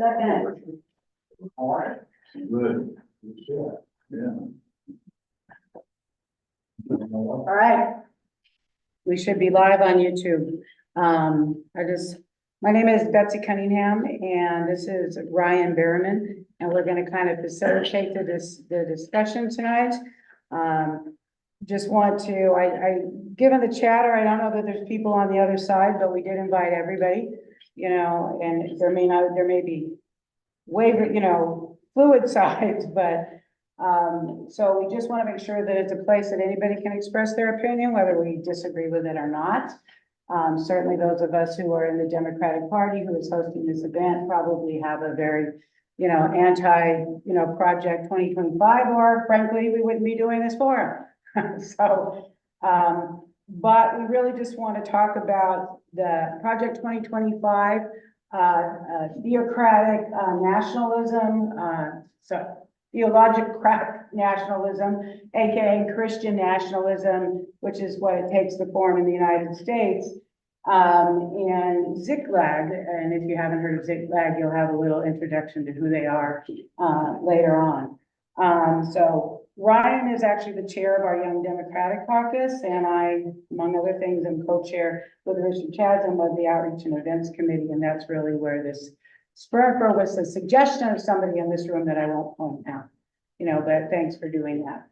Second. All right. Good. Yeah. All right. We should be live on YouTube. My name is Betsy Cunningham, and this is Ryan Berriman, and we're going to kind of facilitate the discussion tonight. Just want to, given the chatter, I don't know that there's people on the other side, but we did invite everybody, you know, and there may be fluid sides, but so we just want to make sure that it's a place that anybody can express their opinion, whether we disagree with it or not. Certainly those of us who are in the Democratic Party who is hosting this event probably have a very, anti, Project 2025, or frankly, we wouldn't be doing this forum. So, but we really just want to talk about the Project 2025, theocratic nationalism, theologic nationalism, aka Christian nationalism, which is what it takes to form in the United States, and Ziklag. And if you haven't heard of Ziklag, you'll have a little introduction to who they are later on. So Ryan is actually the chair of our Young Democratic Caucus, and I, among other things, am co-chair with Richard Chasm of the Outreach and Events Committee, and that's really where this spurred for was a suggestion of somebody in this room that I won't point out, but thanks for doing that.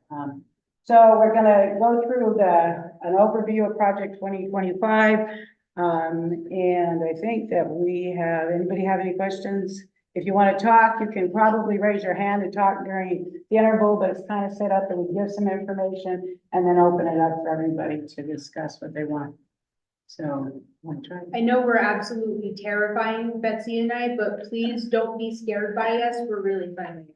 So we're going to go through an overview of Project 2025, and I think that anybody have any questions? If you want to talk, you can probably raise your hand and talk during the interval, but it's kind of set up that we give some information and then open it up for everybody to discuss what they want. So, want to try? I know we're absolutely terrifying, Betsy and I, but please don't be scared by us. We're really funny.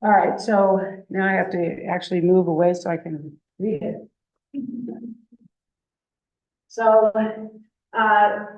All right, so now I have to actually move away so I can read it. So,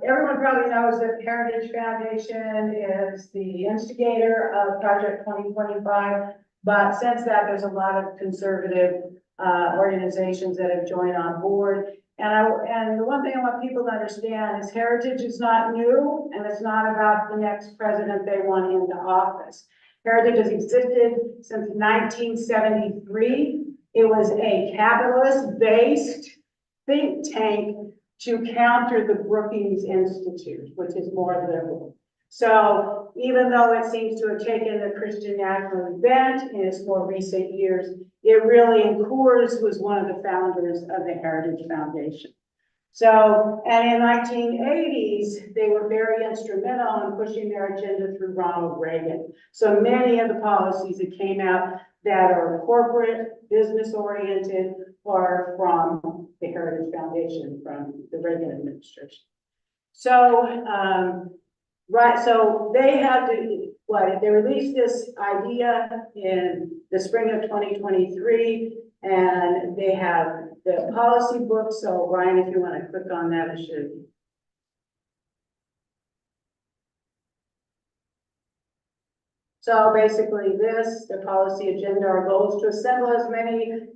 everyone probably knows that the Heritage Foundation is the instigator of Project 2025, but since that, there's a lot of conservative organizations that have joined on board. And the one thing I want people to understand is Heritage is not new, and it's not about the next president they want into office. Heritage has existed since 1973. It was a capitalist-based think tank to counter the Brookings Institute, which is more liberal. So even though it seems to have taken the Christian national bent in its more recent years, it really, and Coors was one of the founders of the Heritage Foundation. So, and in the 1980s, they were very instrumental in pushing their agenda through Ronald Reagan. So many of the policies that came out that are corporate, business oriented, are from the Heritage Foundation, from the Reagan administration. So, so they had to, they released this idea in the spring of 2023, and they have the policy book. So Ryan, if you want to click on that, it should. So basically the policy agenda, our goal is to assemble as many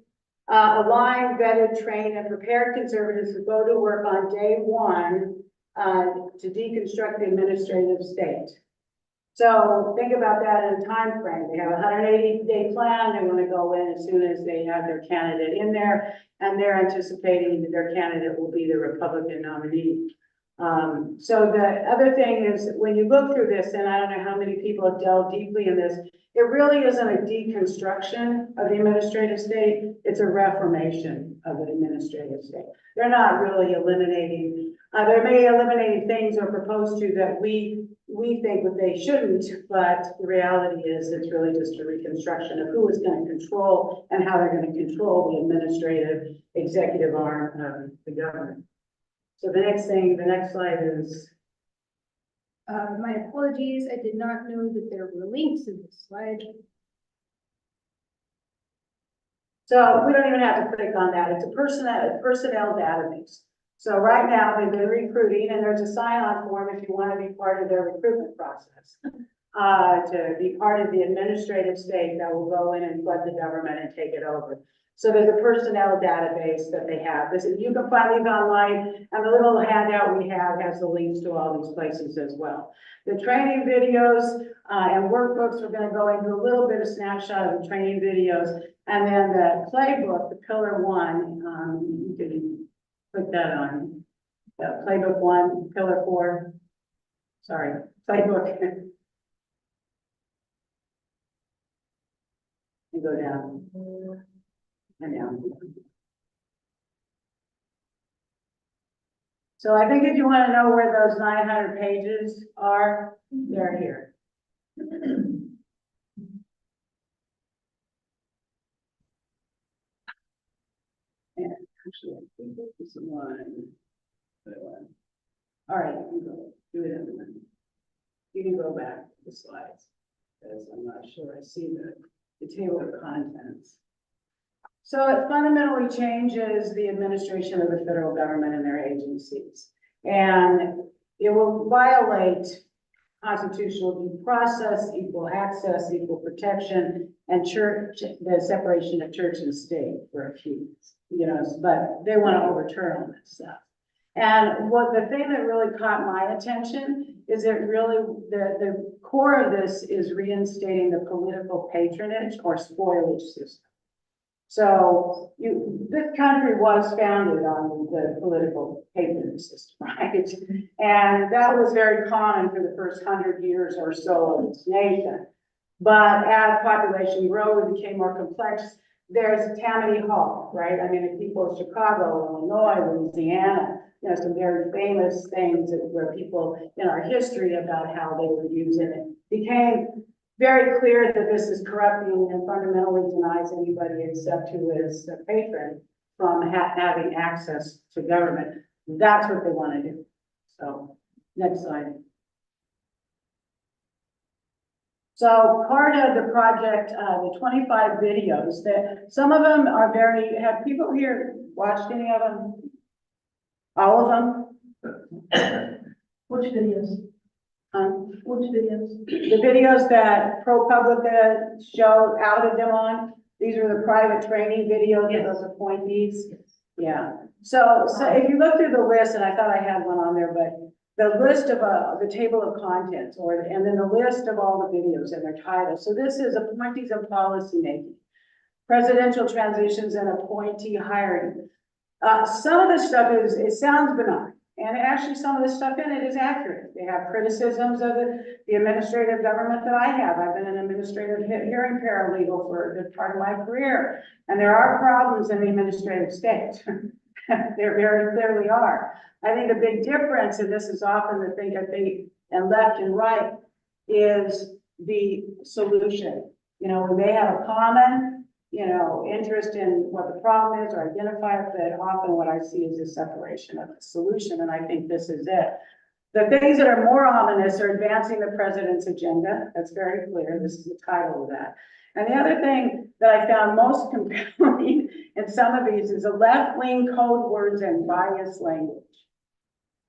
aligned, vetted, trained, and prepared conservatives to go to work on day one to deconstruct the administrative state. So think about that in a time frame. They have a 180-day plan. They want to go in as soon as they have their candidate in there, and they're anticipating that their candidate will be the Republican nominee. So the other thing is, when you look through this, and I don't know how many people have delved deeply in this, it really isn't a deconstruction of the administrative state. It's a reformation of the administrative state. They're not really eliminating, they may eliminate things or propose to that we think that they shouldn't, but the reality is it's really just a reconstruction of who is going to control and how they're going to control the administrative executive arm of the government. So the next slide is. My apologies, I did not know that there were links in this slide. So we don't even have to click on that. It's a personnel database. So right now they've been recruiting, and there's a sign-on form if you want to be part of their recruitment process. To be part of the administrative state that will go in and flood the government and take it over. So there's a personnel database that they have. This is, you can find these online, and the little handout we have has the links to all these places as well. The training videos and workbooks, we're going to go into a little bit of snapshot of the training videos, and then the playbook, the pillar one, you can put that on. Playbook 1, pillar 4. Sorry, playbook. You go down. And down. So I think if you want to know where those 900 pages are, they're here. And actually, I think this is one. All right, you can go do it in a minute. You can go back to the slides, because I'm not sure I see the table of contents. So it fundamentally changes the administration of the federal government and their agencies. And it will violate constitutional due process, equal access, equal protection, and the separation of church and state for a few, but they want to overturn all that stuff. And the thing that really caught my attention is that really the core of this is reinstating the political patronage or spoilage system. So this country was founded on the political patronage system, right? And that was very common for the first 100 years or so of its nation. But as population grew and became more complex, there's Tammany Hall, right? I mean, people of Chicago, Illinois, Louisiana, some very famous things where people in our history about how they were using it became very clear that this is corrupting and fundamentally denies anybody except who is a patron from having access to government. That's what they want to do. So, next slide. So part of the project, the 25 videos, that some of them are have people here watched any of them? All of them? Which videos? Which videos? The videos that ProPublica show outed them on. These are the private training videos of those appointees. Yeah. So if you look through the list, and I thought I had one on there, but the list of the table of contents, and then the list of all the videos and their titles. So this is appointees and policy making, presidential transitions and appointee hiring. Some of this stuff it sounds benign, and actually some of the stuff in it is accurate. They have criticisms of the administrative government that I have. I've been an administrative hearing paralegal for a good part of my career, and there are problems in the administrative state. There very clearly are. I think the big difference, and this is often the thing I think, and left and right, is the solution. When they have a common, interest in what the problem is or identify it, but often what I see is a separation of the solution, and I think this is it. The things that are more ominous are advancing the president's agenda. That's very clear. This is the title of that. And the other thing that I found most compelling in some of these is the left-wing code words and biased language.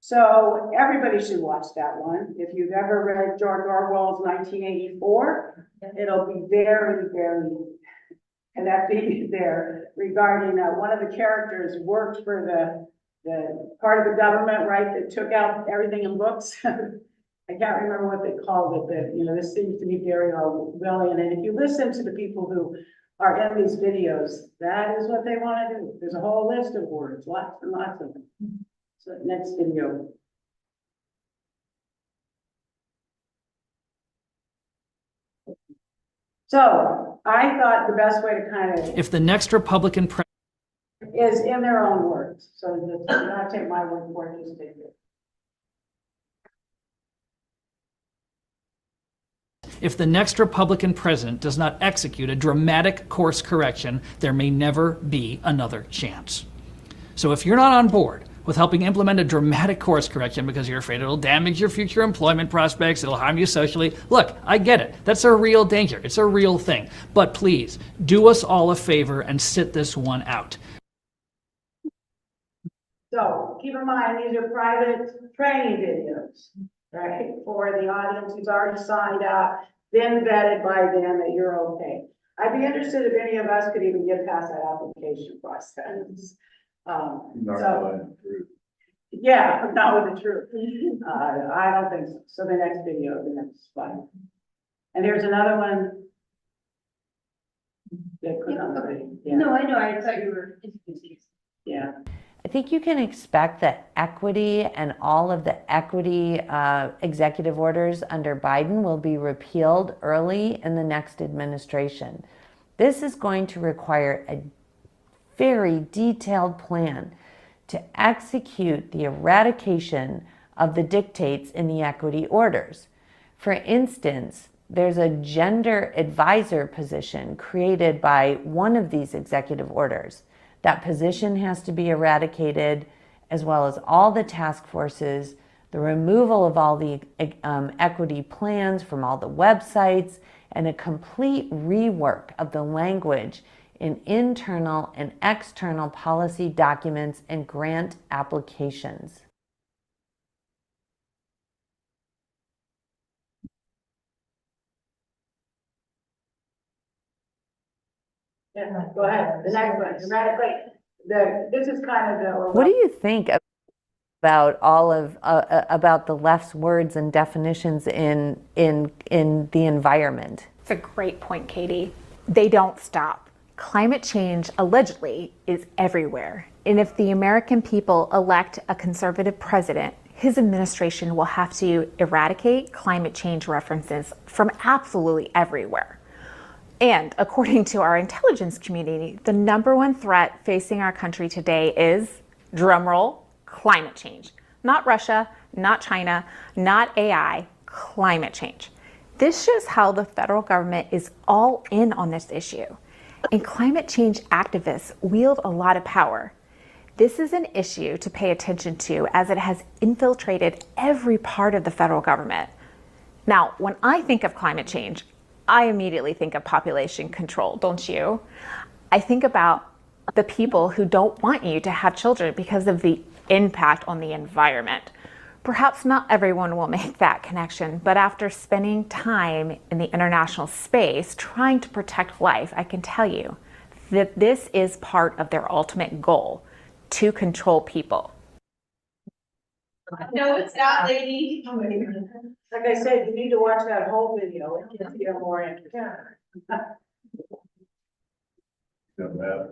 So everybody should watch that one. If you've ever read George Orwell's 1984, it'll be very, very connecting there regarding one of the characters worked for the part of the government, right, that took out everything in books. I can't remember what they called it, but this seems to be very Orwellian. And if you listen to the people who are in these videos, that is what they want to do. There's a whole list of words, lots and lots of them. So next video. So I thought the best way to kind of If the next Republican president is in their own words. So do not take my word for it, just take it. If the next Republican president does not execute a dramatic course correction, there may never be another chance. So if you're not on board with helping implement a dramatic course correction because you're afraid it'll damage your future employment prospects, it'll harm you socially, look, I get it. That's a real danger. It's a real thing. But please, do us all a favor and sit this one out. So keep in mind, these are private training videos, right? For the audience who's already signed up, been vetted by them that you're okay. I'd be interested if any of us could even get past that application process. Not So, telling the truth. yeah, not with the truth. I don't think so. So the next video, the next slide. And there's another one. They put on the, yeah, No, I know, I thought you were introducing. yeah. I think you can expect that equity and all of the equity executive orders under Biden will be repealed early in the next administration. This is going to require a very detailed plan to execute the eradication of the dictates in the equity orders. For instance, there's a gender advisor position created by one of these executive orders. That position has to be eradicated, as well as all the task forces, the removal of all the equity plans from all the websites, and a complete rework of the language in internal and external policy documents and grant applications. Yeah, go ahead. The next one, dramatically. This is kind of the. What do you think about all of about the left's words and definitions in the environment? It's a great point, Katie. They don't stop. Climate change allegedly is everywhere. And if the American people elect a conservative president, his administration will have to eradicate climate change references from absolutely everywhere. And according to our intelligence community, the #1 threat facing our country today is, drumroll, climate change. Not Russia, not China, not AI, climate change. This shows how the federal government is all in on this issue. And climate change activists wield a lot of power. This is an issue to pay attention to as it has infiltrated every part of the federal government. Now, when I think of climate change, I immediately think of population control, don't you? I think about the people who don't want you to have children because of the impact on the environment. Perhaps not everyone will make that connection, but after spending time in the international space trying to protect life, I can tell you that this is part of their ultimate goal, to control people. No, it's not, lady. Like I said, you need to watch that whole video. It gets you more interested. Don't have,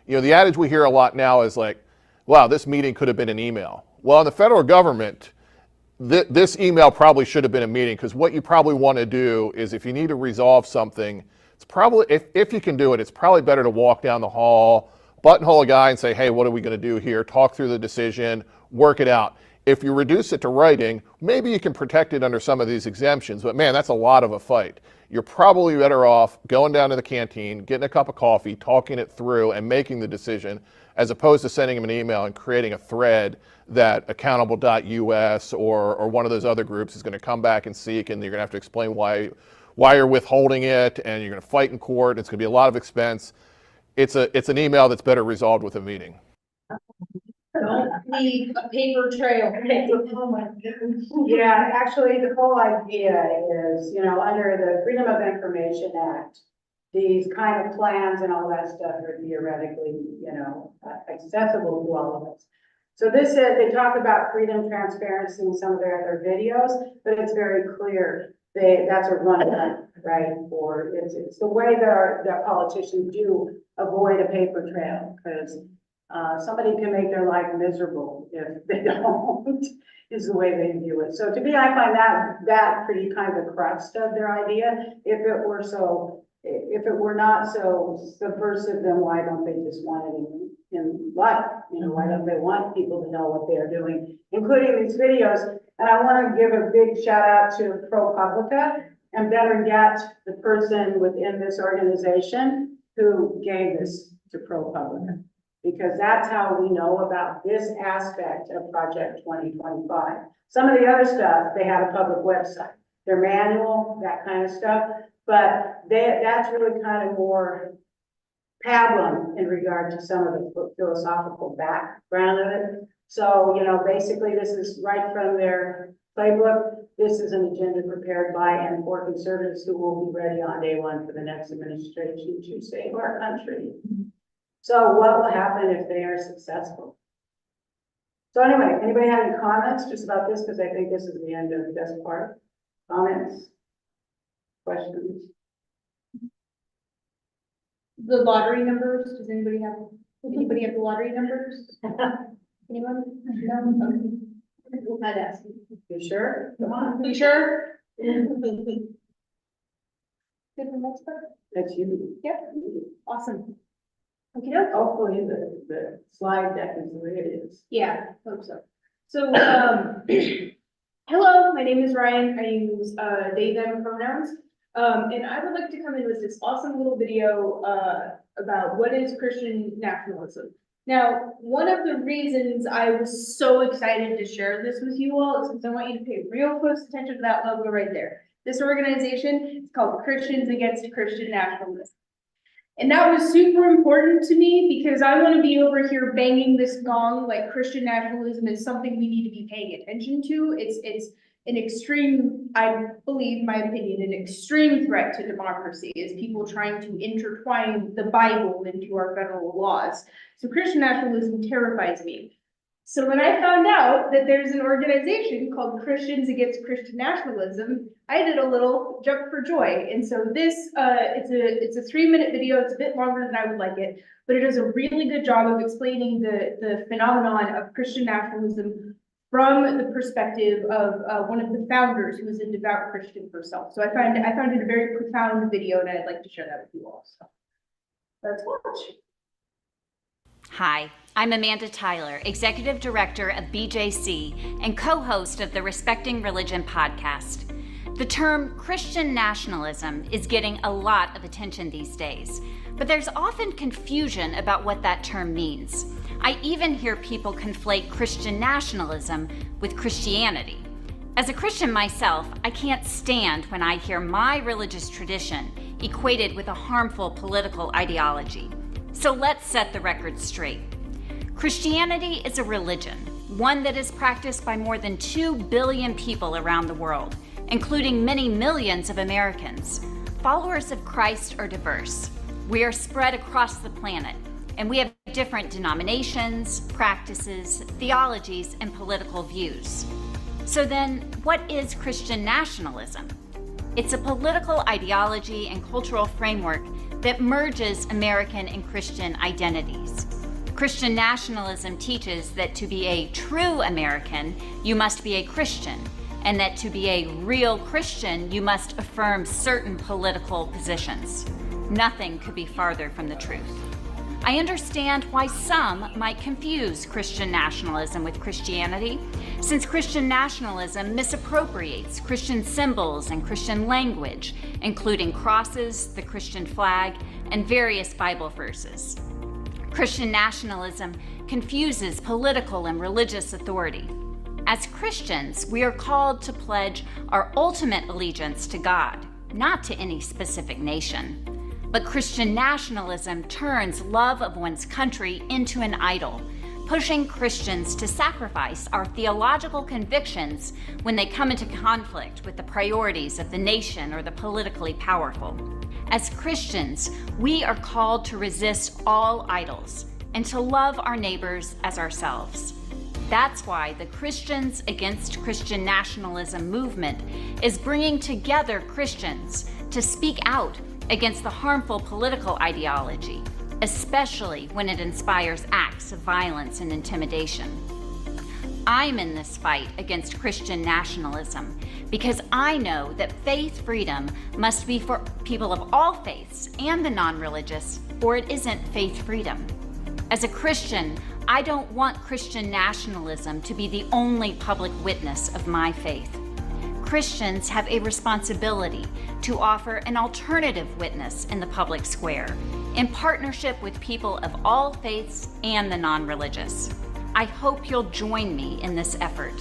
You know, the adage we hear a lot now is like, wow, this meeting could have been an email. Well, in the federal government, this email probably should have been a meeting, because what you probably want to do is, if you need to resolve something, it's probably, if you can do it, it's probably better to walk down the hall, buttonhole a guy and say, hey, what are we going to do here? Talk through the decision, work it out. If you reduce it to writing, maybe you can protect it under some of these exemptions, but man, that's a lot of a fight. You're probably better off going down to the canteen, getting a cup of coffee, talking it through, and making the decision, as opposed to sending them an email and creating a thread that accountable.us or one of those other groups is going to come back and seek, and you're going to have to explain why you're withholding it, and you're going to fight in court. It's going to be a lot of expense. It's an email that's better resolved with a meeting. Don't leave a paper trail. Oh my goodness. Yeah, actually, the whole idea is, under the Freedom of Information Act, these kind of plans and all that stuff are theoretically, accessible to all of us. So this is, they talk about freedom, transparency in some of their other videos, but it's very clear that's a run, right? Or it's the way that politicians do avoid a paper trail, because somebody can make their life miserable if they don't, is the way they view it. So to me, I find that pretty kind of the crux of their idea. If it were not so subversive, then why don't they just want it in life? Why don't they want people to know what they're doing, including these videos? And I want to give a big shout out to ProPublica, and better yet, the person within this organization who gave this to ProPublica, because that's how we know about this aspect of Project 2025. Some of the other stuff, they have a public website, their manual, that kind of stuff, but that's really kind of more pablum in regard to some of the philosophical background of it. So, basically this is right from their playbook. this is an agenda prepared by and for conservatives who will be ready on day one for the next administration to save our country. So what will happen if they are successful? So anyway, anybody have any comments just about this? Because I think this is the end of this part. Comments? Questions? The lottery numbers, does anybody have the lottery numbers? Anyone? No? Okay. I'd ask you. You sure? Come on. You sure? Good for the next part? That's you. Yep, awesome. Okay, Hopefully the slide deck is the way it is. yeah, hope so. So, hello, my name is Ryan. I use they, them pronouns. And I would like to come in with this awesome little video about what is Christian nationalism. Now, one of the reasons I was so excited to share this with you all is because I want you to pay real close attention to that logo right there. This organization is called Christians Against Christian Nationalism. And that was super important to me because I want to be over here banging this gong like Christian nationalism is something we need to be paying attention to. It's an extreme, I believe, my opinion, an extreme threat to democracy is people trying to intertwine the Bible into our federal laws. So Christian nationalism terrifies me. So when I found out that there's an organization called Christians Against Christian Nationalism, I did a little jump for joy. And so this, it's a 3-minute video. It's a bit longer than I would like it, but it does a really good job of explaining the phenomenon of Christian nationalism from the perspective of one of the founders who was a devout Christian herself. So I found it a very profound video, and I'd like to share that with you all. So let's watch. Hi, I'm Amanda Tyler, Executive Director of BJC and co-host of the Respecting Religion podcast. The term Christian nationalism is getting a lot of attention these days, but there's often confusion about what that term means. I even hear people conflate Christian nationalism with Christianity. As a Christian myself, I can't stand when I hear my religious tradition equated with a harmful political ideology. So let's set the record straight. Christianity is a religion, one that is practiced by more than 2 billion people around the world, including many millions of Americans. Followers of Christ are diverse. We are spread across the planet, and we have different denominations, practices, theologies, and political views. So then, what is Christian nationalism? It's a political ideology and cultural framework that merges American and Christian identities. Christian nationalism teaches that to be a true American, you must be a Christian, and that to be a real Christian, you must affirm certain political positions. Nothing could be farther from the truth. I understand why some might confuse Christian nationalism with Christianity, since Christian nationalism misappropriates Christian symbols and Christian language, including crosses, the Christian flag, and various Bible verses. Christian nationalism confuses political and religious authority. As Christians, we are called to pledge our ultimate allegiance to God, not to any specific nation. But Christian nationalism turns love of one's country into an idol, pushing Christians to sacrifice our theological convictions when they come into conflict with the priorities of the nation or the politically powerful. As Christians, we are called to resist all idols and to love our neighbors as ourselves. That's why the Christians Against Christian Nationalism movement is bringing together Christians to speak out against the harmful political ideology, especially when it inspires acts of violence and intimidation. I'm in this fight against Christian nationalism because I know that faith freedom must be for people of all faiths and the non-religious, or it isn't faith freedom. As a Christian, I don't want Christian nationalism to be the only public witness of my faith. Christians have a responsibility to offer an alternative witness in the public square, in partnership with people of all faiths and the non-religious. I hope you'll join me in this effort.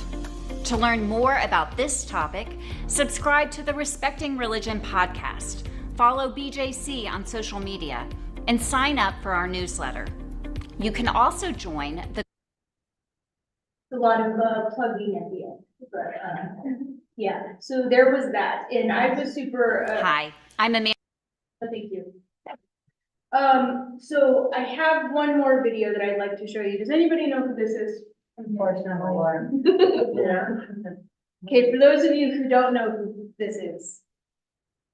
To learn more about this topic, subscribe to the Respecting Religion podcast, follow BJC on social media, and sign up for our newsletter. You can also join the... A lot of plugging at the end, but Yeah, so there was that, and I was super. Hi, I'm Amanda. Thank you. So I have one more video that I'd like to show you. Does anybody know who this is? Unfortunately. Yeah. Okay, for those of you who don't know who this is,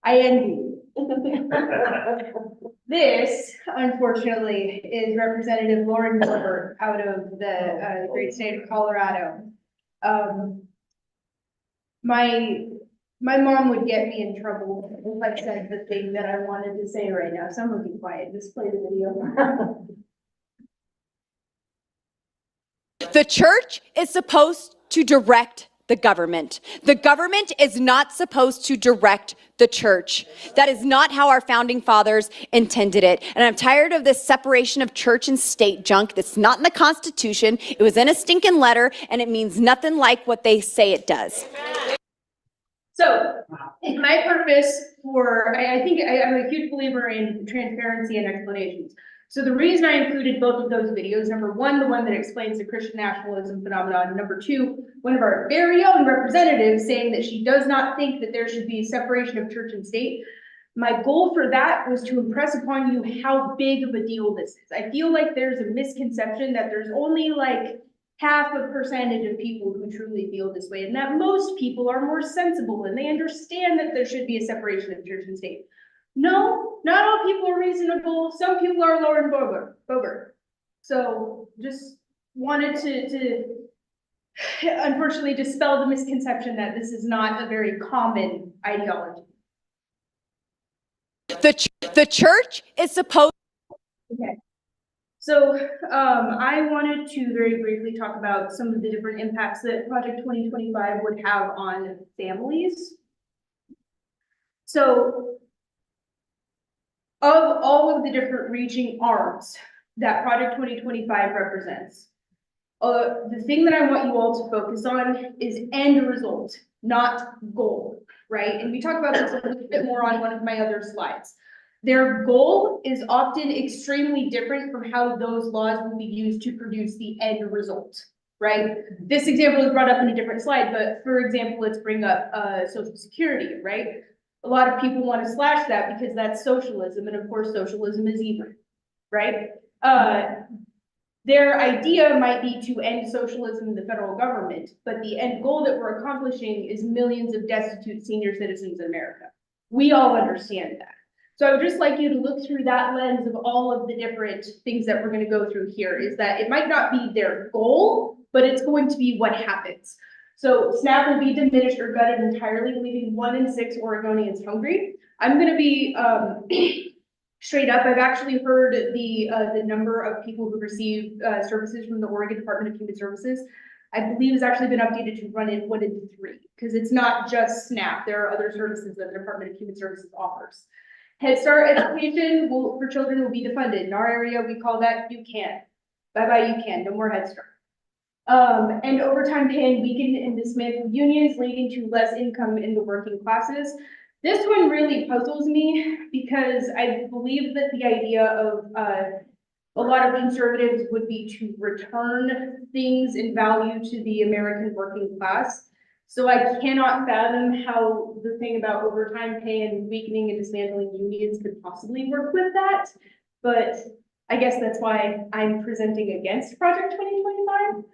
I envy you. This, unfortunately, is Representative Lauren Gilbert out of the great state of Colorado. My mom would get me in trouble if I said the thing that I wanted to say right now. Someone be quiet, just play the video. The church is supposed to direct the government. The government is not supposed to direct the church. That is not how our founding fathers intended it. And I'm tired of this separation of church and state junk that's not in the Constitution. It was in a stinking letter, and it means nothing like what they say it does. So, my purpose I think I'm a huge believer in transparency and explanations. So the reason I included both of those videos, number one, the one that explains the Christian nationalism phenomenon, number two, one of our very own representatives saying that she does not think that there should be a separation of church and state. My goal for that was to impress upon you how big of a deal this is. I feel like there's a misconception that there's only like half a percentage of people who truly feel this way, and that most people are more sensible and they understand that there should be a separation of church and state. No, not all people are reasonable. Some people are Lauren Boebert. So just wanted to unfortunately dispel the misconception that this is not a very common ideology. The church is supposed. Okay. So I wanted to very briefly talk about some of the different impacts that Project 2025 would have on families. So of all of the different reaching arms that Project 2025 represents, the thing that I want you all to focus on is end result, not goal, right? And we talk about this a little bit more on one of my other slides. Their goal is often extremely different from how those laws will be used to produce the end result, right? This example is brought up in a different slide, but for example, let's bring up Social Security, right? A lot of people want to slash that because that's socialism, and of course, socialism is evil, right? Their idea might be to end socialism in the federal government, but the end goal that we're accomplishing is millions of destitute senior citizens in America. We all understand that. So I would just like you to look through that lens of all of the different things that we're going to go through here, is that it might not be their goal, but it's going to be what happens. So SNAP will be diminished or gutted entirely, leaving 1 in 6 Oregonians hungry. I'm going to be straight up. I've actually heard the number of people who receive services from the Oregon Department of Human Services. I believe has actually been updated to run in 1 in 3, because it's not just SNAP. There are other services that the Department of Human Services offers. Head Start education for children will be defunded. In our area, we call that you can. Bye-bye, you can. No more Head Start. And overtime pay and weaken and dismantle unions, leading to less income in the working classes. This one really puzzles me because I believe that the idea of a lot of conservatives would be to return things in value to the American working class. So I cannot fathom how the thing about overtime pay and weakening and dismantling unions could possibly work with that. But I guess that's why I'm presenting against Project 2025.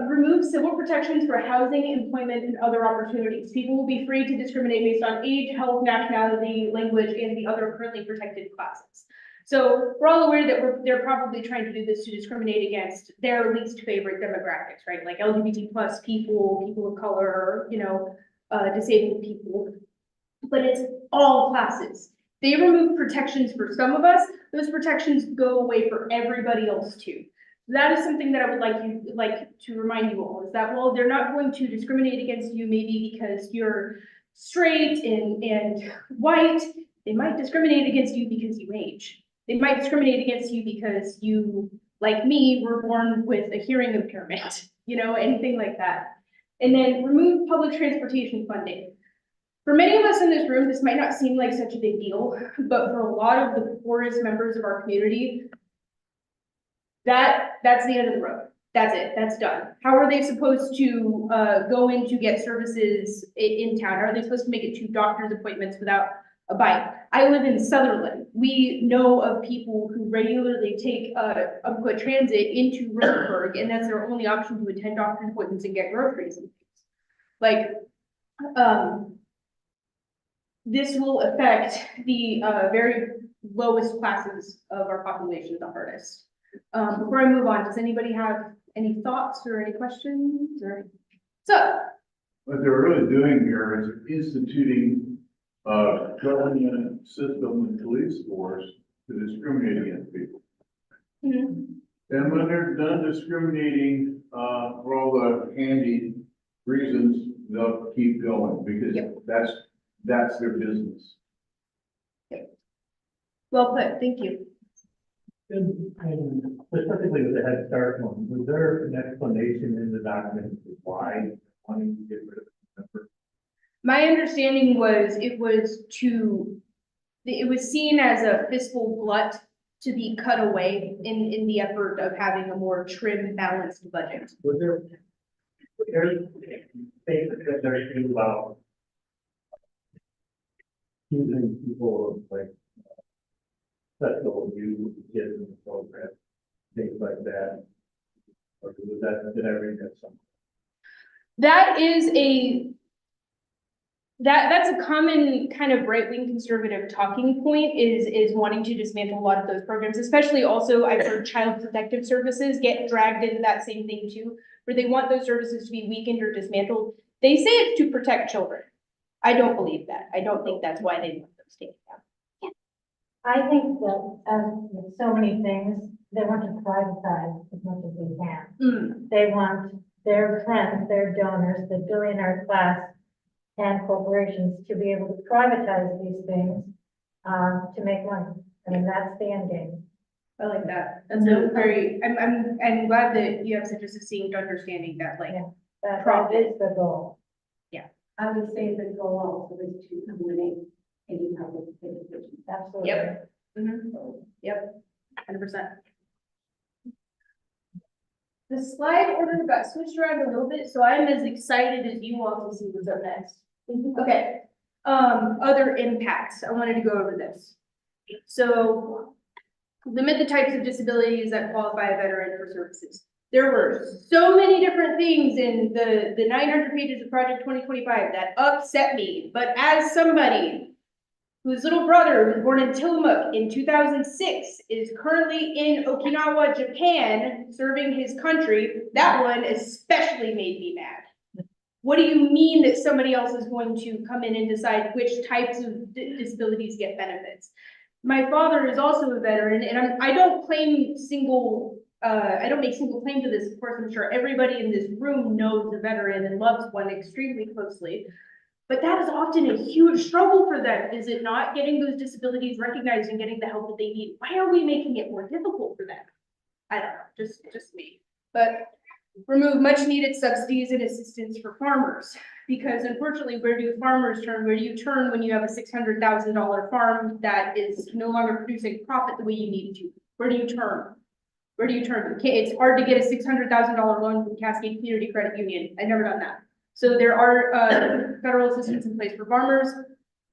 Remove civil protections for housing, employment, and other opportunities. People will be free to discriminate based on age, health, nationality, language, and the other currently protected classes. So we're all aware that they're probably trying to do this to discriminate against their least favorite demographics, right? Like LGBT plus people, people of color, disabled people. But it's all classes. They remove protections for some of us. Those protections go away for everybody else too. That is something that I would like to remind you all, is that, well, they're not going to discriminate against you maybe because you're straight and white. They might discriminate against you because you age. They might discriminate against you because you, like me, were born with a hearing impairment, anything like that. And then remove public transportation funding. For many of us in this room, this might not seem like such a big deal, but for a lot of the poorest members of our community, that's the end of the road. That's it, that's done. How are they supposed to go in to get services in town? How are they supposed to make it to doctor's appointments without a bike? I live in Sutherland. We know of people who regularly take Umpqua Transit into Roseburg, and that's their only option to attend doctor's appointments and get groceries and things. Like, this will affect the very lowest classes of our population the hardest. Before I move on, does anybody have any thoughts or any questions or? So. What they're really doing here is instituting a government system and police force to discriminate against people. Mm-hmm. And when they're done discriminating, for all the handy reasons, they'll keep going because that's their business. Well put, thank you. And specifically with the Head Start one, was there an explanation in the document for why wanting to get rid of the number? My understanding was it was seen as a fiscal glut to be cut away in the effort of having a more trim, balanced budget. Was there statements that they're thinking about using people like sexual abuse of kids in the program, things like that? Or was that, did I read that somewhere? That is that's a common kind of right-wing conservative talking point is wanting to dismantle a lot of those programs, especially also I've heard child protective services get dragged into that same thing too, where they want those services to be weakened or dismantled. They say it's to protect children. I don't believe that. I don't think that's why they want those taken down. I think that as with so many things, they want to privatize as much as they can. They want their friends, their donors, the billionaire class and corporations to be able to privatize these things to make money. I mean, that's the end game. I like that. That's a very, I'm glad that you have such a succinct understanding that like That is the goal. I would say the goal also is to eliminate any public education. Absolutely. Yep. Yep, 100%. The slide order got switched around a little bit, so I'm as excited as you all to see what's up next. Okay, other impacts. I wanted to go over this. So, limit the types of disabilities that qualify a veteran for services. There were so many different things in the 900 pages of Project 2025 that upset me, but as somebody whose little brother was born in Tillamook in 2006 is currently in Okinawa, Japan, serving his country, that one especially made me mad. What do you mean that somebody else is going to come in and decide which types of disabilities get benefits? My father is also a veteran, and I don't claim I don't make single claim to this. Of course, I'm sure everybody in this room knows a veteran and loves one extremely closely. But that is often a huge struggle for them, is it not? Getting those disabilities recognized and getting the help that they need. Why are we making it more difficult for them? I don't know, just me. But remove much needed subsidies and assistance for farmers. Because unfortunately, where do farmers turn? Where do you turn when you have a $600,000 farm that is no longer producing profit the way you need to? Where do you turn? Where do you turn? Okay, it's hard to get a $600,000 loan from Cascade Community Credit Union. I've never done that. So there are federal assistance in place for farmers.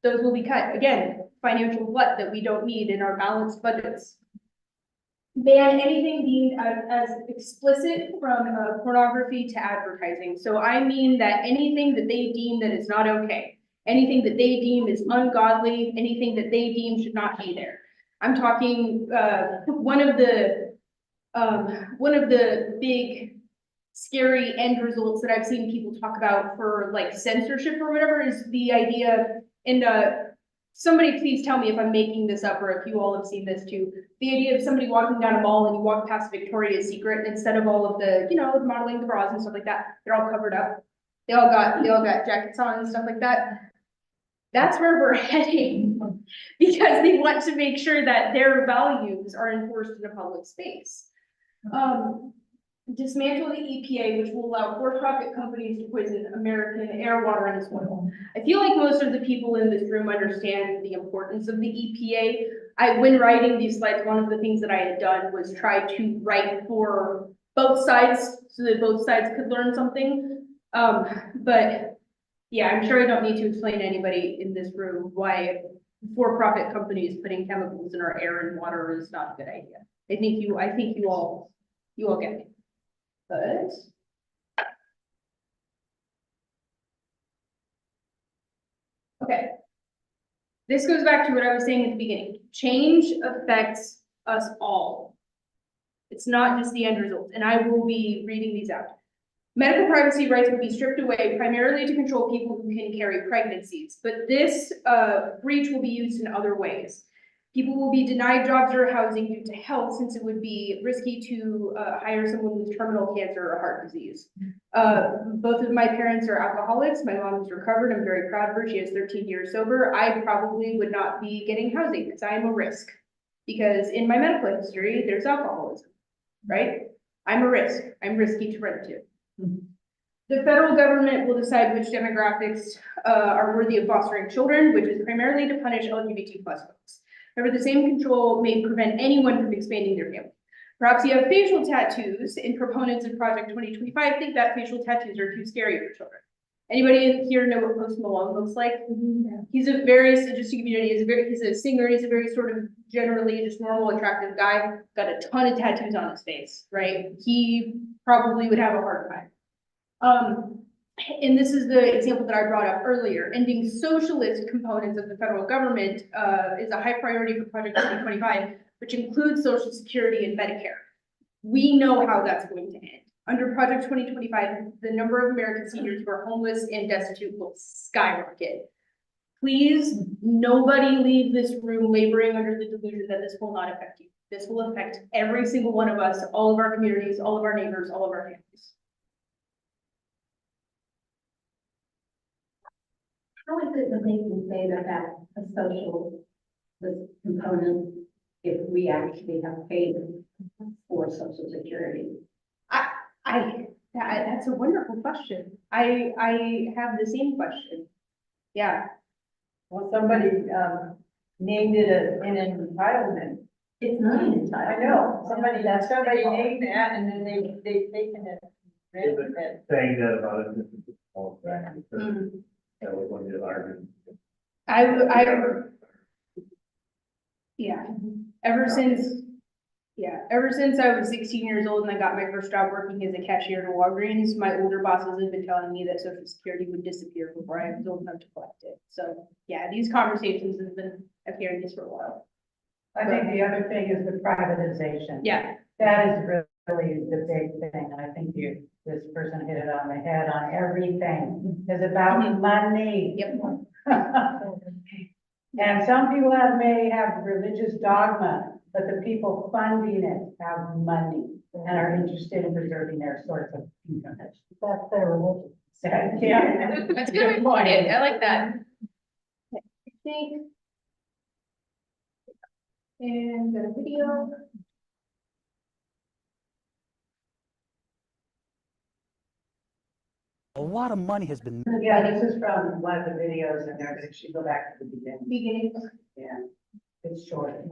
Those will be cut. Again, financial glut that we don't need in our balanced budgets. Ban anything deemed as explicit from pornography to advertising. So I mean that anything that they deem that is not okay, anything that they deem is ungodly, anything that they deem should not be there. I'm talking one of the big scary end results that I've seen people talk about for like censorship or whatever is the idea, and somebody please tell me if I'm making this up or if you all have seen this too. The idea of somebody walking down a mall and you walk past Victoria's Secret, and instead of all of the, modeling the bras and stuff like that, they're all covered up. They all got jackets on and stuff like that. That's where we're heading because they want to make sure that their values are enforced in a public space. Dismantle the EPA, which will allow for-profit companies to poison American air, water, and soil. I feel like most of the people in this room understand the importance of the EPA. When writing these slides, one of the things that I had done was try to write for both sides, so that both sides could learn something. But yeah, I'm sure I don't need to explain to anybody in this room why for-profit companies putting chemicals in our air and water is not a good idea. I think you all get it. But okay. This goes back to what I was saying at the beginning. Change affects us all. It's not just the end result, and I will be reading these out. Medical privacy rights will be stripped away primarily to control people who can carry pregnancies, but this breach will be used in other ways. People will be denied jobs or housing due to health, since it would be risky to hire someone with terminal cancer or heart disease. Both of my parents are alcoholics. My mom is recovered. I'm very proud of her. She has 13 years sober. I probably would not be getting housing because I am a risk. Because in my medical history, there's alcoholism, right? I'm a risk. I'm risky to rent to. The federal government will decide which demographics are worthy of fostering children, which is primarily to punish LGBT+ folks. However, the same control may prevent anyone from expanding their family. Perhaps you have facial tattoos, and proponents of Project 2025 think that facial tattoos are too scary for children. Anybody here know what Post Malone looks like? He's a very, just to give you an idea, he's a singer, he's a very sort of generally just normal, attractive guy, got a ton of tattoos on his face, right? He probably would have a hard time. And this is the example that I brought up earlier. Ending socialist components of the federal government is a high priority for Project 2025, which includes Social Security and Medicare. We know how that's going to end. Under Project 2025, the number of American seniors who are homeless and destitute will skyrocket. Please, nobody leave this room laboring under the delusion that this will not affect you. This will affect every single one of us, all of our communities, all of our neighbors, all of our families. How is it that they can say that that's a social component if we actually have paid for Social Security? That's a wonderful question. I have the same question. Yeah. Well, somebody named it an entitlement. It's not an entitlement. I know, somebody named that and then they've taken it. Saying that about it. That was one of the arguments. Ever since I was 16 years old and I got my first job working as a cashier at Walgreens, my older bosses have been telling me that Social Security would disappear before I was old enough to collect it. So yeah, these conversations have been, I've heard this for a while. I think the other thing is the privatization. Yeah. That is really the big thing. I think this person hit it on the head on everything. It's about money. Yep. And some people may have religious dogma, but the people funding it have money and are interested in preserving their source of income. That's their religion. Yeah. That's a good point. I like that. I think. And got a video. A lot of money has been. Yeah, this is from one of the videos and there, but if you go back to the beginning. Yeah, it's short.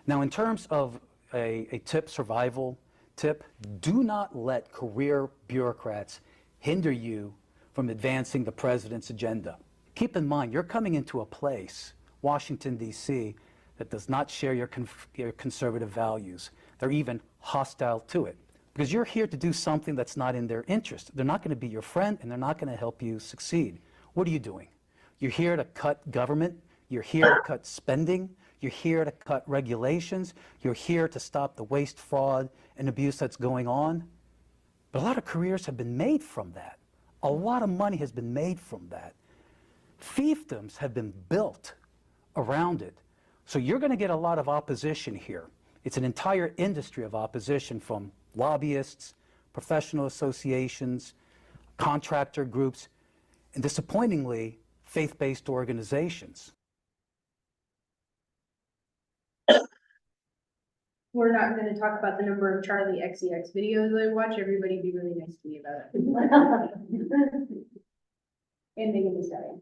Now, in terms of a tip, survival tip, do not let career bureaucrats hinder you from advancing the president's agenda. Keep in mind, you're coming into a place, Washington, D.C., that does not share your conservative values. They're even hostile to it because you're here to do something that's not in their interest. They're not going to be your friend and they're not going to help you succeed. What are you doing? You're here to cut government. You're here to cut spending. You're here to cut regulations. You're here to stop the waste, fraud, and abuse that's going on. But a lot of careers have been made from that. A lot of money has been made from that. Fiefdoms have been built around it. So you're going to get a lot of opposition here. It's an entire industry of opposition from lobbyists, professional associations, contractor groups, and disappointingly, faith-based organizations. We're not going to talk about the number of Charlie XCX videos I watch. Everybody be really nice to me about it. And Megan Thee Stallion.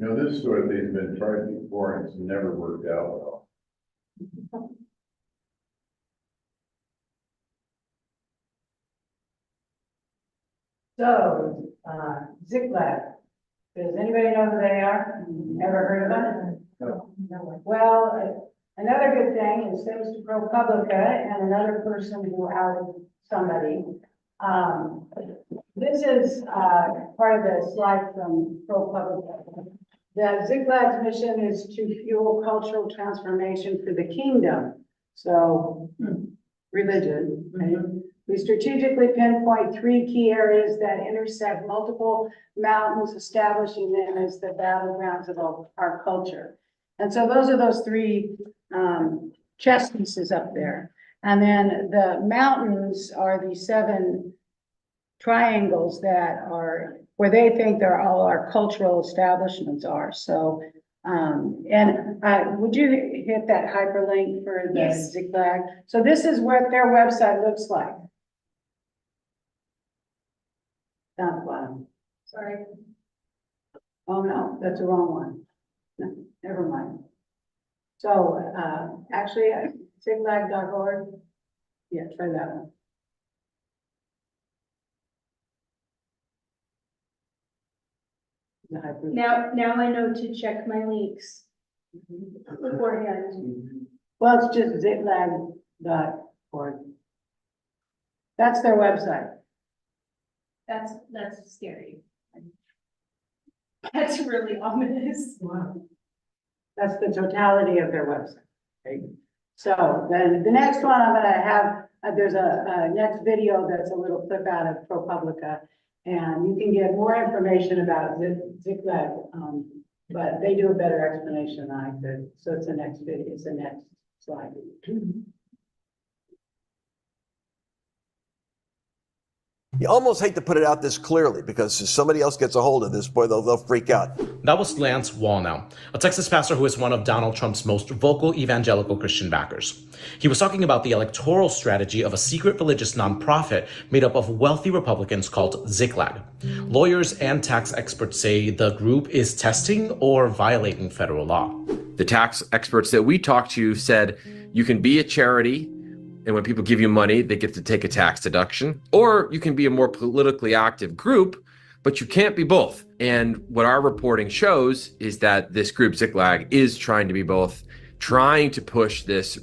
You know, this sort of thing's been tried before and it's never worked out well. So, Ziklag, does anybody know who they are? Ever heard of them? No. Well, another good thing is thanks to ProPublica and another person who outed somebody. This is, part of the slide from ProPublica. The Ziklag's mission is to fuel cultural transformation for the kingdom. So, religion, right? We strategically pinpoint 3 key areas that intersect multiple mountains, establishing them as the battlegrounds of our culture. And so those are those 3 chess pieces up there. And then the mountains are the 7 triangles that are where they think they're all our cultural establishments are. So, would you hit that hyperlink for the Yes. Ziklag? So this is what their website looks like. Down the bottom. Sorry. Oh, no, that's the wrong one. No, never mind. So, actually, ziklag.org. Yeah, try that one. The hyperlink. Now I know to check my links beforehand. Well, it's just ziklag.org. That's their website. That's scary. That's really ominous. Wow. That's the totality of their website. Okay. So then the next one I'm gonna have, there's a next video that's a little clip out of ProPublica. And you can get more information about Ziklag, but they do a better explanation than I could. So it's the next video, it's the next slide. You almost hate to put it out this clearly because if somebody else gets a hold of this, boy, they'll freak out. That was Lance Wallnau, a Texas pastor who is one of Donald Trump's most vocal evangelical Christian backers. He was talking about the electoral strategy of a secret religious nonprofit made up of wealthy Republicans called Ziklag. Lawyers and tax experts say the group is testing or violating federal law. The tax experts that we talked to said you can be a charity, and when people give you money, they get to take a tax deduction, or you can be a more politically active group, but you can't be both. And what our reporting shows is that this group, Ziklag, is trying to be both, trying to push this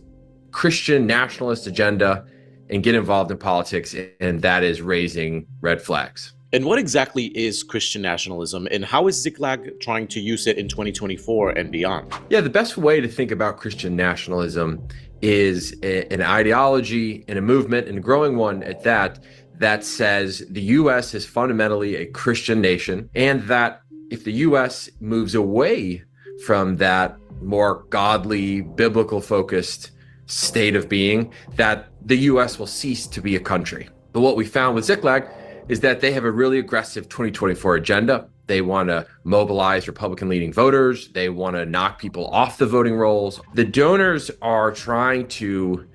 Christian nationalist agenda and get involved in politics, and that is raising red flags. And what exactly is Christian nationalism, and how is Ziklag trying to use it in 2024 and beyond? Yeah, the best way to think about Christian nationalism is an ideology and a movement, and a growing one at that, that says the U.S. is fundamentally a Christian nation, and that if the U.S. moves away from that more godly, biblical-focused state of being, that the U.S. will cease to be a country. But what we found with Ziklag is that they have a really aggressive 2024 agenda. They want to mobilize Republican-leaning voters. They want to knock people off the voting rolls. The donors are trying to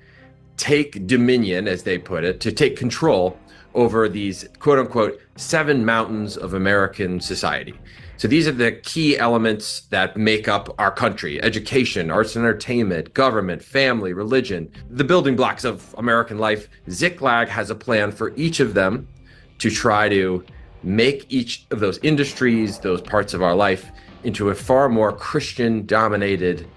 take dominion, as they put it, to take control over these quote-unquote 7 mountains of American society. So these are the key elements that make up our country: education, arts and entertainment, government, family, religion, the building blocks of American life. Ziklag has a plan for each of them to try to make each of those industries, those parts of our life, into a far more Christian-dominated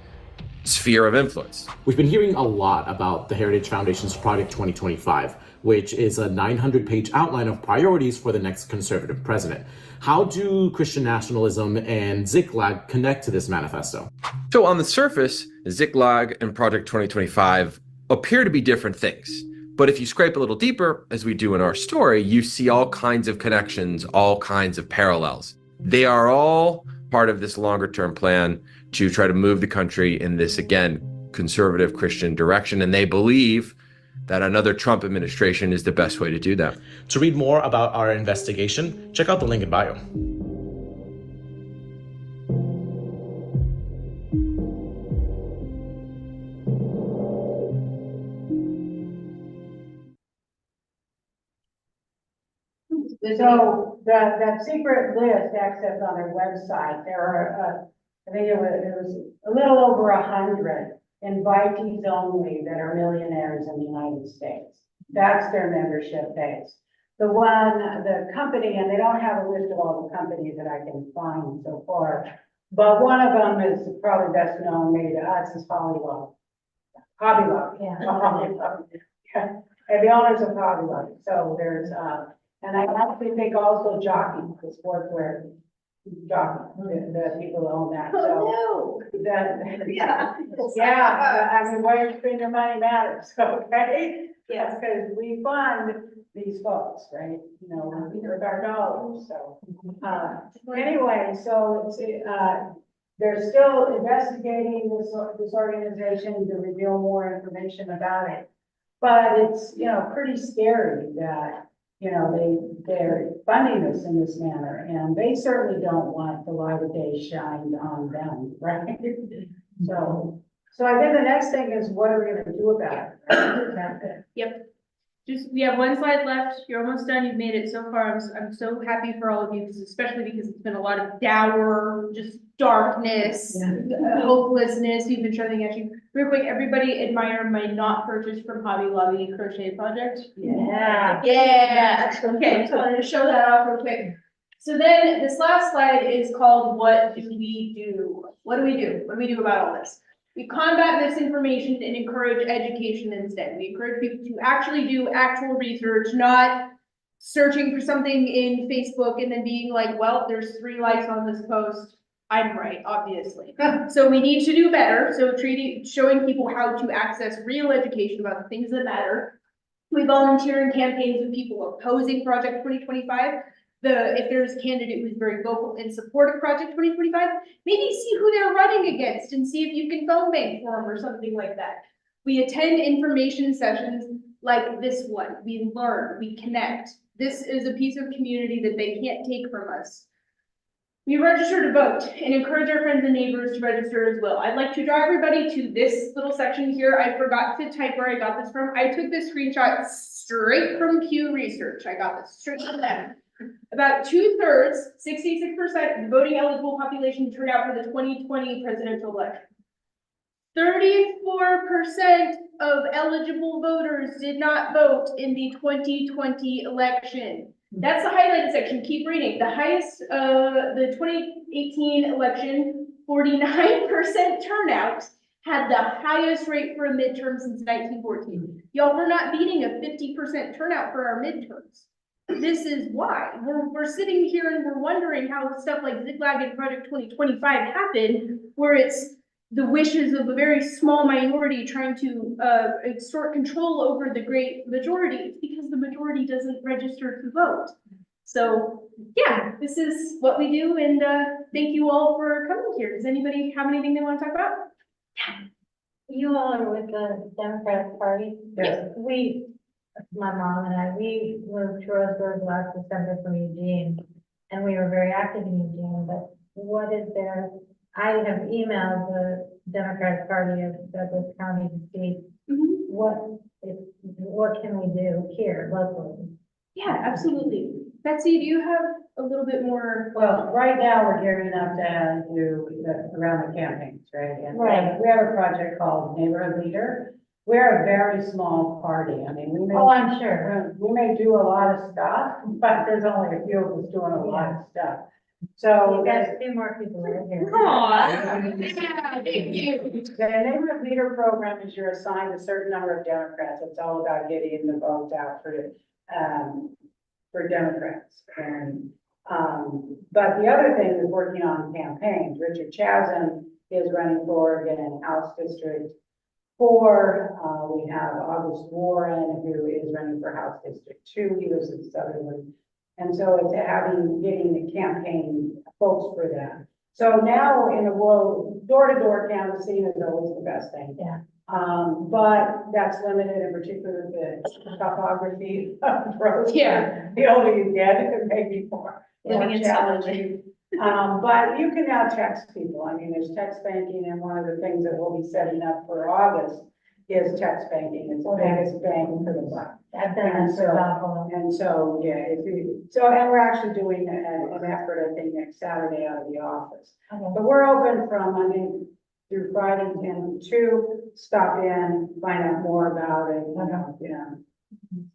sphere of influence. We've been hearing a lot about the Heritage Foundation's Project 2025, which is a 900-page outline of priorities for the next conservative president. How do Christian nationalism and Ziklag connect to this manifesto? So on the surface, Ziklag and Project 2025 appear to be different things. But if you scrape a little deeper, as we do in our story, you see all kinds of connections, all kinds of parallels. They are all part of this longer-term plan to try to move the country in this, again, conservative Christian direction. And they believe that another Trump administration is the best way to do that. To read more about our investigation, check out the link in bio. So that secret list accessed on their website, there are, I think it was a little over 100 invitees only that are millionaires in the United States. That's their membership base. The company, and they don't have a list of all the companies that I can find so far, but one of them is probably best known maybe to us is Hobby Lobby. Yeah. Hobby Lobby. Yeah. And the owners of Hobby Lobby. So there's, and I actually think also Jockey, the sportswear jockey, the people who own that. So that, yeah, I mean, where you spend your money matters, okay? Yes. Because we fund these folks, right? You know, with our dollars, so. Anyway, so it's, they're still investigating this organization to reveal more information about it. But it's, you know, pretty scary that, you know, they're funding this in this manner, and they certainly don't want the light of day shined on them, right? So I think the next thing is, what are we gonna do about it? Right? Yep. We have one slide left. You're almost done. You've made it so far. I'm so happy for all of you, especially because it's been a lot of dour, just darkness, hopelessness. We've been showing at you. Real quick, everybody admire my not purchased from Hobby Lobby crochet project. Yeah. Yeah. Okay, so I wanted to show that off real quick. So then this last slide is called What Do We Do? What do we do? What do we do about all this? We combat misinformation and encourage education instead. We encourage people to actually do actual research, not searching for something in Facebook and then being like, well, there's 3 likes on this post. I'm right, obviously. So we need to do better. So showing people how to access real education about the things that matter. We volunteer in campaigns with people opposing Project 2025. If there's a candidate who's very vocal in support of Project 2025, maybe see who they're running against and see if you can phone bank for them or something like that. We attend information sessions like this one. We learn, we connect. This is a piece of community that they can't take from us. We register to vote and encourage our friends and neighbors to register as well. I'd like to draw everybody to this little section here. I forgot to type where I got this from. I took this screenshot straight from Pew Research. I got this straight from them. About 2/3, 66% of the voting eligible population turned out for the 2020 presidential election. 34% of eligible voters did not vote in the 2020 election. That's the highlighted section. Keep reading. The highest, the 2018 election, 49% turnout, had the highest rate for a midterm since 1914. Y'all, we're not beating a 50% turnout for our midterms. This is why we're sitting here and we're wondering how stuff like Ziklag and Project 2025 happened, where it's the wishes of a very small minority trying to extort control over the great majority, because the majority doesn't register to vote. So yeah, this is what we do, and thank you all for coming here. Does anybody have anything they want to talk about? You all are with the Democratic Party? Yes. My mom and I, we moved to Roseburg last December from Eugene, and we were very active in Eugene, but what is there? I have emailed the Democratic Party of Douglas County to see what can we do here locally? Yeah, absolutely. Betsy, do you have a little bit more? Well, right now we're gearing up to do around the campaigns, right? And Right. we have a project called Neighborhood Leader. We're a very small party. I mean, we may. Oh, I'm sure. We may do a lot of stuff, but there's only a few of us doing a lot of stuff. So you guys, a few more people right here. Yeah, thank you. The Neighborhood Leader program is you're assigned a certain number of Democrats. It's all about getting the vote out for Democrats. And but the other thing is working on campaigns. Richard Chasm is running for again House District 4. We have August Warren, who is running for House District 2. He lives in Sutherland. And so it's getting the campaign folks for that. So now in the world, door-to-door canvassing is always the best thing. Yeah. But that's limited, in particular the topography of roads. Yeah. The older you get, it may be more Living in challenging. But you can now text people. I mean, there's text banking, and one of the things that we'll be setting up for August is check banking. It's the biggest bang for the buck. I've done that for Buffalo. And so, yeah, and we're actually doing an effort, I think, next Saturday out of the office. But we're open from Monday through Friday, 10 to 2. Stop in, find out more about it,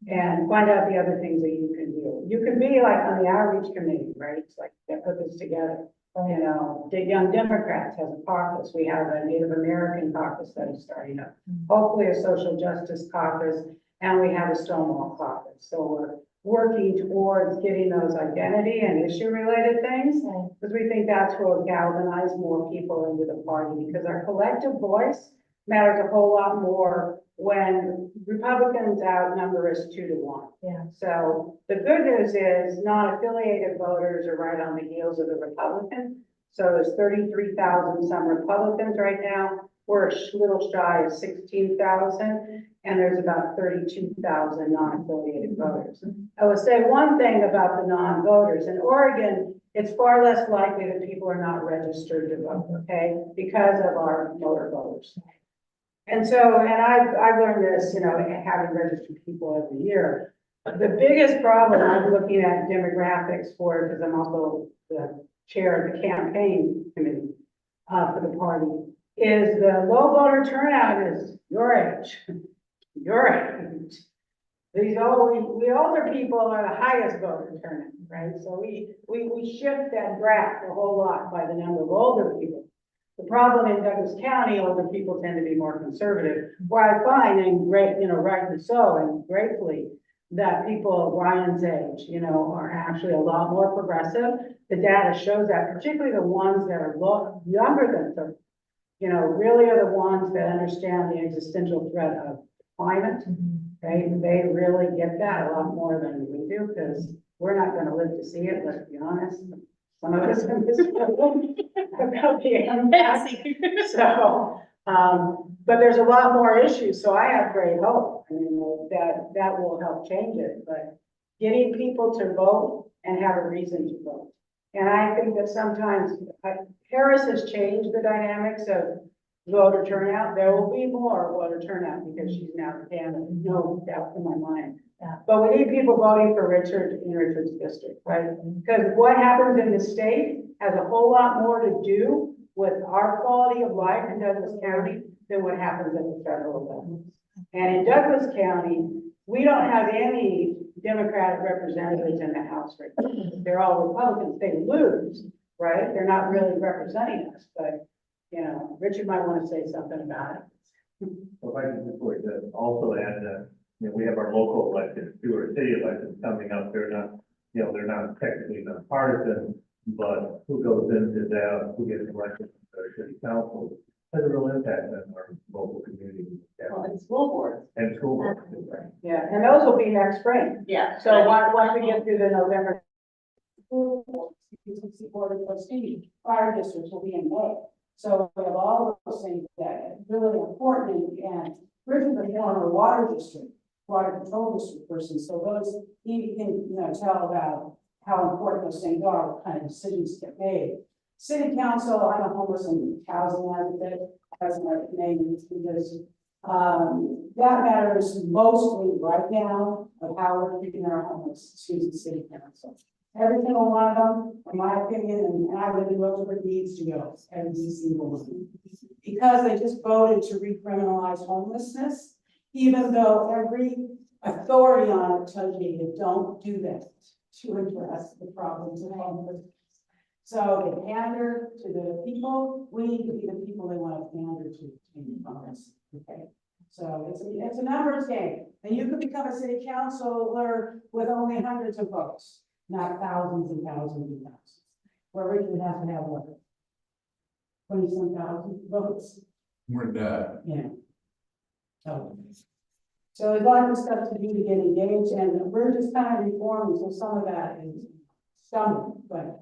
and find out the other things that you can do. You can be like on the outreach committee, right? It's like they put this together. The Young Democrats has a caucus. We have a Native American caucus that is starting up. Hopefully a social justice caucus, and we have a Stonewall caucus. So we're working towards getting those identity and issue related things, because we think that's what will galvanize more people into the party, because our collective voice matters a whole lot more when Republicans outnumber us 2-1. Yeah. So the good news is non-affiliated voters are right on the heels of the Republicans. So there's 33,000 some Republicans right now. We're a little shy of 16,000, and there's about 32,000 non-affiliated voters. I will say one thing about the non-voters. In Oregon, it's far less likely that people are not registered to vote, okay, because of our motor voters. And so, and I've learned this, having registered people every year. The biggest problem I'm looking at demographics for, because I'm also the chair of the campaign committee for the party, is the low voter turnout is your age. Your age. These older people are the highest voter turnout, right? So we shift that graph a whole lot by the number of older people. The problem in Douglas County, older people tend to be more conservative, where I find, and rightly so, and gratefully, that people of Ryan's age, are actually a lot more progressive. The data shows that, particularly the ones that are younger than 30, really are the ones that understand the existential threat of climate. They really get that a lot more than we do, because we're not going to live to see it, let's be honest. Some of us in this room about the impact. So, but there's a lot more issues, so I have great hope. I mean, that will help change it, but getting people to vote and have a reason to vote. And I think that sometimes Harris has changed the dynamics of voter turnout. There will be more voter turnout because she's now the candidate, no doubt in my mind. But we need people voting for Richard in Richard's district, right? Because what happens in the state has a whole lot more to do with our quality of life in Douglas County than what happens at the federal level. And in Douglas County, we don't have any Democratic representatives in the House right now. They're all Republicans. They lose, right? They're not really representing us, but Richard might want to say something about it. Well, if I can just also add that, we have our local elections, too, or city elections coming up. They're not, they're not technically nonpartisan, but who goes into that, who gets elected to our city council has a real impact on our local community. And school boards. And school boards. Yeah, and those will be next spring. Yeah. So once we get through the November. Board of Trustees, fire districts will be in May. So we have all those things that are really important, and Richard's a former water control district person, so those, he can, tell about how important those things are, what kind of decisions get made. City council, I'm a homeless and housing advocate, as my name is, because that matters mostly right now of how we're treating our homeless, city council. Every single one of them, in my opinion, and I live in Roseburg, needs to go, every single one. Because they just voted to recriminalize homelessness, even though every authority on it tells you you don't do that to address the problems of homelessness. So they pander to the people. We need to be the people they want to pander to in Congress. Okay. So it's a numbers game. And you could become a city councilor with only hundreds of votes, not thousands and thousands and thousands. Where Richard has to have what? 20-some thousand votes. More than that. Yeah. So there's a lot of stuff to do to get engaged, and we're just kind of reforming, so some of that is stumbling, but